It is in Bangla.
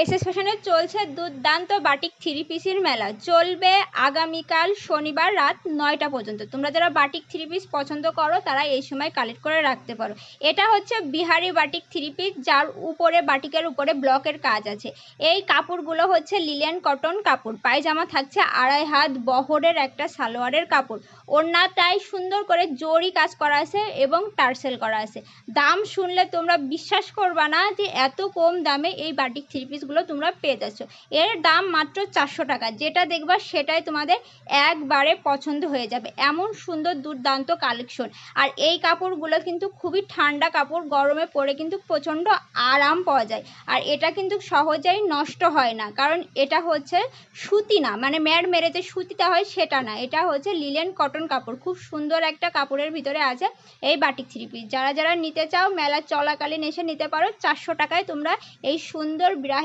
এসএস ফ্যাশনে চলছে দুর্দান্ত বাটিক থ্রি পিসের মেলা। চলবে আগামীকাল শনিবার রাত 9টা পর্যন্ত। তোমরা যারা বাটিক থ্রি পিস পছন্দ করো তারা এই সময় কালেক্ট করে রাখতে পারো। এটা হচ্ছে বিহারি বাটিক থ্রি পিস, যার উপরে বাটিকের উপরে ব্লকের কাজ আছে। এই কাপড়গুলো হচ্ছে লিলেন কটন কাপড়। পায়জামা থাকছে 2.5 হাত বহরের একটা সালোয়ারের কাপড়। ওড়নাটাই সুন্দর করে জরি কাজ করা আছে এবং টার্সেল করা আছে। দাম শুনলে তোমরা বিশ্বাস করবা না যে এত কম দামে এই বাটিক থ্রি পিসগুলো তোমরা পেয়ে যাচ্ছ। এর দাম মাত্র 400 টাকা। যেটা দেখবা সেটাই তোমাদের একবারে পছন্দ হয়ে যাবে, এমন সুন্দর দুর্দান্ত কালেকশন। আর এই কাপড়গুলো কিন্তু খুবই ঠান্ডা কাপড়, গরমে পরে কিন্তু প্রচণ্ড আরাম পাওয়া যায়। আর এটা কিন্তু সহজেই নষ্ট হয় না, কারণ এটা হচ্ছে সুতি না, মানে মেরে যে সুতিটা হয় সেটা না, এটা হচ্ছে লিলেন কটন কাপড়। খুব সুন্দর একটা কাপড়ের ভিতরে আছে এই বাটিক থ্রি পিস। যারা যারা নিতে চাও মেলা চলাকালীন এসে নিতে পারো। 400 টাকায় তোমরা এই সুন্দর